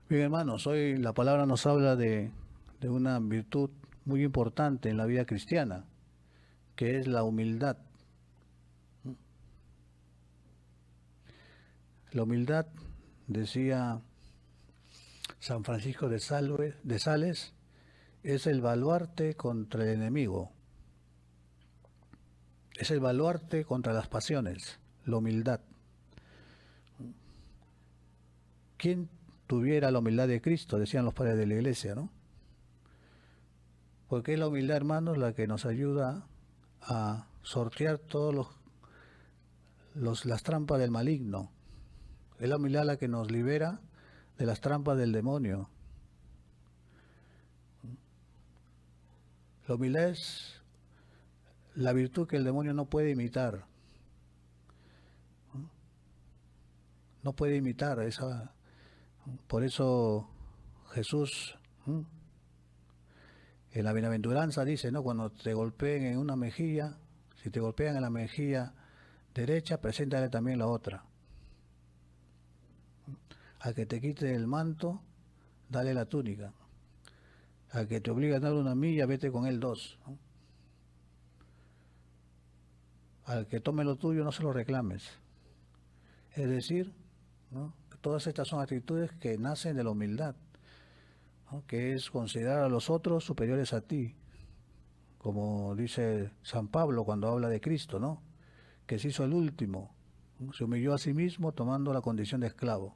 Bien, hermanos, hoy la palabra nos habla de una virtud muy importante en la vida cristiana, que es la humildad. La humildad, decía San Francisco de Sales, es el baluarte contra el enemigo, es el baluarte contra las pasiones, la humildad. ¿Quién tuviera la humildad de Cristo? Decían los padres de la iglesia, ¿no? Porque es la humildad, hermanos, la que nos ayuda a sortear todos las trampas del maligno. Es la humildad la que nos libera de las trampas del demonio. La humildad es la virtud que el demonio no puede imitar. No puede imitar esa. Por eso Jesús en la bienaventuranza dice, ¿no? Cuando te golpeen en una mejilla, si te golpean en la mejilla derecha, preséntale también la otra. Al que te quite el manto, dale la túnica. Al que te obliga a dar una milla, vete con él dos, ¿no? Al que tome lo tuyo, no se lo reclames. Es decir, ¿no? Todas estas son actitudes que nacen de la humildad, ¿no? Que es considerar a los otros superiores a ti, como dice San Pablo cuando habla de Cristo, ¿no? Que se hizo el último, ¿no? Se humilló a sí mismo tomando la condición de esclavo.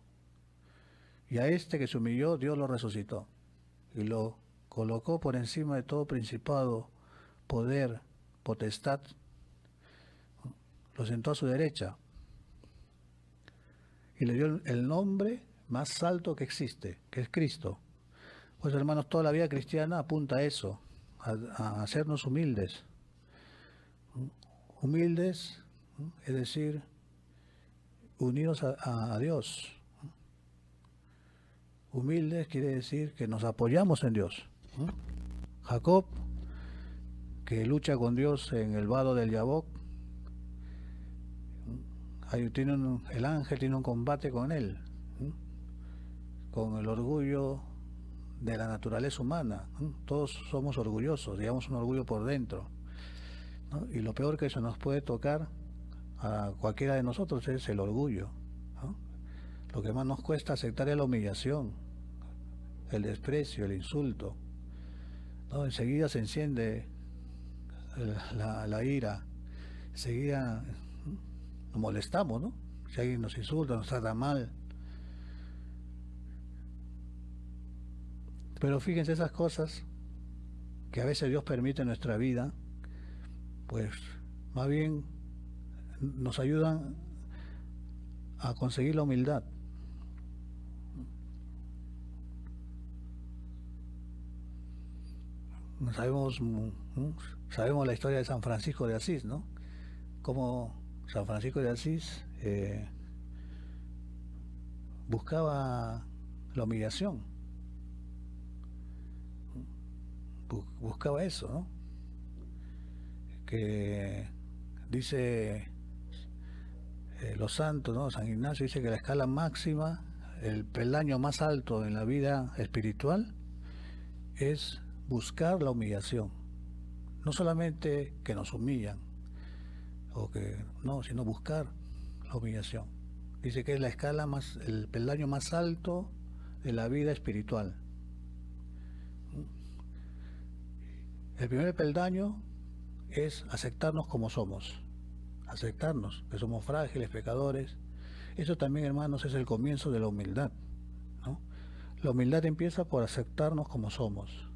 Y a este que se humilló, Dios lo resucitó y lo colocó por encima de todo principado, poder, potestad, lo sentó a su derecha y le dio el nombre más alto que existe, que es Cristo. Pues hermanos, toda la vida cristiana apunta a eso, a hacernos humildes. Humildes, es decir, unidos a Dios. Humildes quiere decir que nos apoyamos en Dios. Jacob, que lucha con Dios en el vado del Yabok, ahí el ángel tiene un combate con él, con el orgullo de la naturaleza humana. Todos somos orgullosos, digamos un orgullo por dentro, ¿no? Y lo peor que eso nos puede tocar a cualquiera de nosotros es el orgullo, ¿no? Lo que más nos cuesta aceptar es la humillación, el desprecio, el insulto, ¿no? Enseguida se enciende la ira, enseguida nos molestamos, ¿no? Si alguien nos insulta, nos trata mal. Pero fíjense esas cosas que a veces Dios permite en nuestra vida, pues más bien nos ayudan a conseguir la humildad. Sabemos, sabemos la historia de San Francisco de Asís, ¿no? Cómo San Francisco de Asís buscaba la humillación, buscaba eso, ¿no? Que dice los santos, ¿no? San Ignacio dice que la escala máxima, el peldaño más alto en la vida espiritual es buscar la humillación. No solamente que nos humillan, o que no, sino buscar la humillación. Dice que es la escala más, el peldaño más alto de la vida espiritual. El primer peldaño es aceptarnos como somos, aceptarnos, que somos frágiles, pecadores. Eso también, hermanos, es el comienzo de la humildad, ¿no? La humildad empieza por aceptarnos como somos,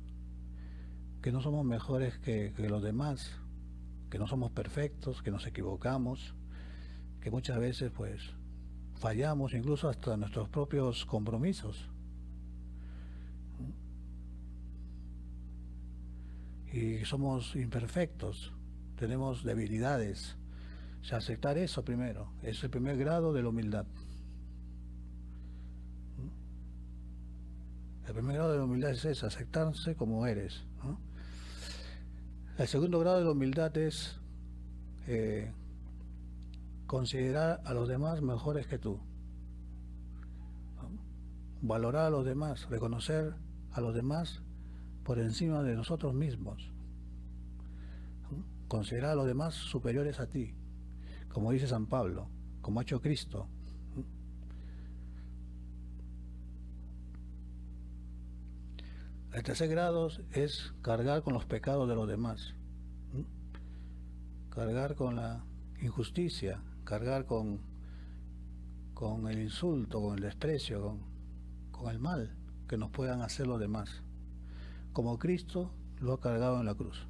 que no somos mejores que los demás, que no somos perfectos, que nos equivocamos, que muchas veces pues fallamos incluso hasta nuestros propios compromisos. Y somos imperfectos, tenemos debilidades. O sea, aceptar eso primero, es el primer grado de la humildad. El primer grado de la humildad es eso, aceptarse como eres, ¿no? El segundo grado de la humildad es considerar a los demás mejores que tú, ¿no? valorar a los demás, reconocer a los demás por encima de nosotros mismos, considerar a los demás superiores a ti, como dice San Pablo, como ha hecho Cristo. El tercer grado es cargar con los pecados de los demás, cargar con la injusticia, cargar con el insulto, con el desprecio, con el mal que nos puedan hacer los demás, como Cristo lo ha cargado en la cruz.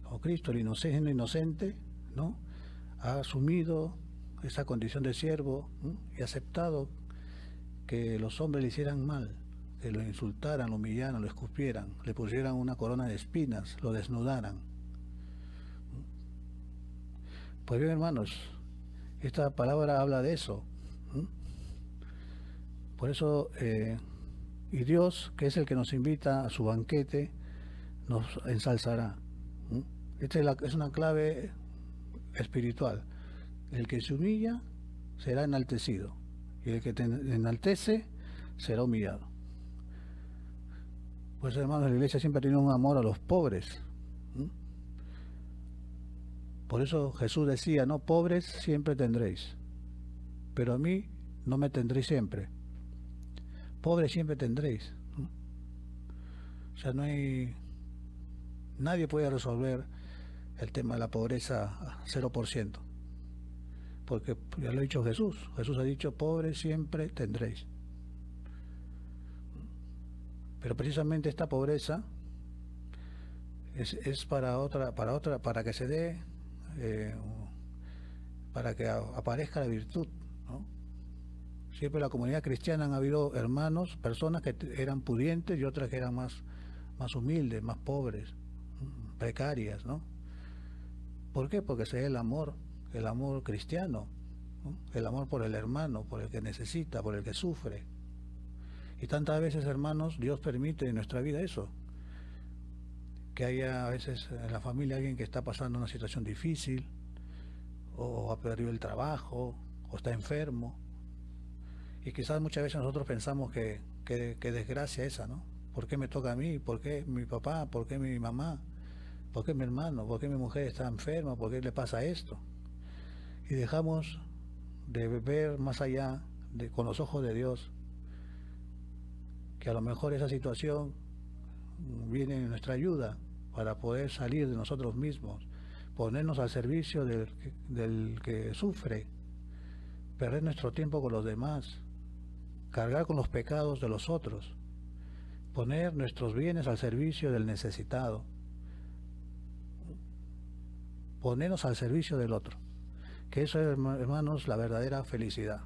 Como Cristo, el inocente, ¿no?, ha asumido esa condición de siervo, ¿no?, y ha aceptado que los hombres le hicieran mal, que lo insultaran, lo humillaran, lo escupieran, le pusieran una corona de espinas, lo desnudaran. Pues bien, hermanos, esta palabra habla de eso. Por eso, y Dios, que es el que nos invita a su banquete, nos ensalzará. Esta es una clave espiritual. El que se humilla será enaltecido, y el que te enaltece será humillado. Pues, hermanos, la Iglesia siempre ha tenido un amor a los pobres. Por eso Jesús decía, no, pobres siempre tendréis, pero a mí no me tendréis siempre. Pobres siempre tendréis. O sea, nadie puede resolver el tema de la pobreza a 0%, porque ya lo ha dicho Jesús. Jesús ha dicho, pobres siempre tendréis. Pero precisamente esta pobreza es para que se dé, para que aparezca la virtud, ¿no? Siempre en la comunidad cristiana han habido hermanos, personas que eran pudientes y otras que eran más humildes, más pobres, precarias, ¿no? ¿Por qué? Porque se da el amor cristiano, ¿no?, el amor por el hermano, por el que necesita, por el que sufre. Y tantas veces, hermanos, Dios permite en nuestra vida eso, que haya a veces en la familia alguien que está pasando una situación difícil, o ha perdido el trabajo, o está enfermo, y quizás muchas veces nosotros pensamos que desgracia esa, ¿no? ¿Por qué me toca a mí? ¿Por qué mi papá? ¿Por qué mi mamá? ¿Por qué mi hermano? ¿Por qué mi mujer está enferma? ¿Por qué le pasa esto? Y dejamos de ver más allá, con los ojos de Dios, que a lo mejor esa situación viene en nuestra ayuda para poder salir de nosotros mismos, ponernos al servicio del que sufre, perder nuestro tiempo con los demás, cargar con los pecados de los otros, poner nuestros bienes al servicio del necesitado, ponernos al servicio del otro, que eso es, hermanos, la verdadera felicidad.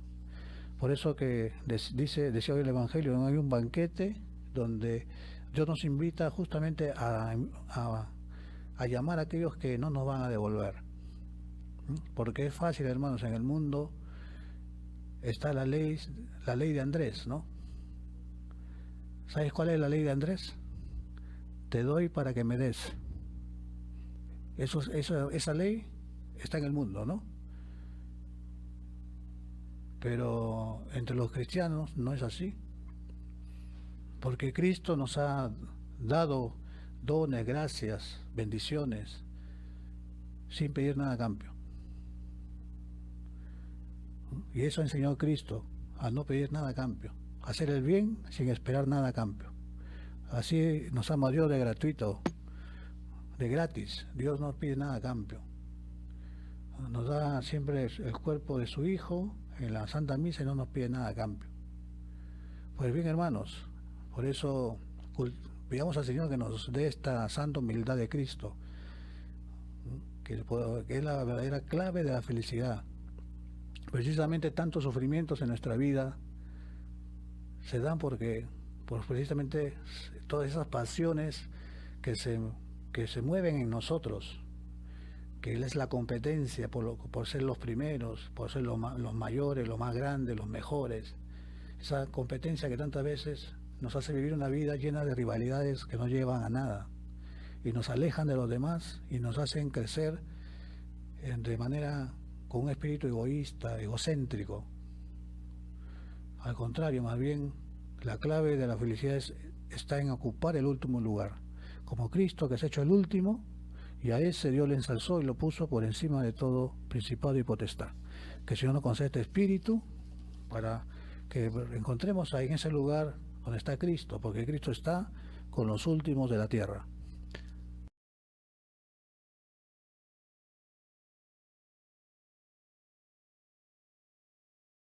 Por eso que decía hoy el Evangelio, hay un banquete donde Dios nos invita justamente a llamar a aquellos que no nos van a devolver. Porque es fácil, hermanos, en el mundo está la ley de Andrés, ¿no? ¿Sabes cuál es la ley de Andrés? Te doy para que me des. Esa ley está en el mundo, ¿no? Pero entre los cristianos no es así, porque Cristo nos ha dado dones, gracias, bendiciones, sin pedir nada a cambio. Y eso enseñó Cristo, a no pedir nada a cambio, a hacer el bien sin esperar nada a cambio. Así nos ama Dios de gratuito, de gratis. Dios no pide nada a cambio. Nos da siempre el cuerpo de su Hijo en la Santa Misa y no nos pide nada a cambio. Pues bien, hermanos, por eso pidamos al Señor que nos dé esta santa humildad de Cristo, que es la verdadera clave de la felicidad. Precisamente tantos sufrimientos en nuestra vida se dan por precisamente todas esas pasiones que se mueven en nosotros, que es la competencia por ser los primeros, por ser los mayores, los más grandes, los mejores. Esa competencia que tantas veces nos hace vivir una vida llena de rivalidades que no llevan a nada y nos alejan de los demás y nos hacen crecer de manera con un espíritu egoísta, egocéntrico. Al contrario, más bien, la clave de la felicidad está en ocupar el último lugar, como Cristo, que se ha hecho el último, y a ese Dios le ensalzó y lo puso por encima de todo principado y potestad. Que el Señor nos conceda este espíritu para que encontremos ahí en ese lugar donde está Cristo, porque Cristo está con los últimos de la tierra.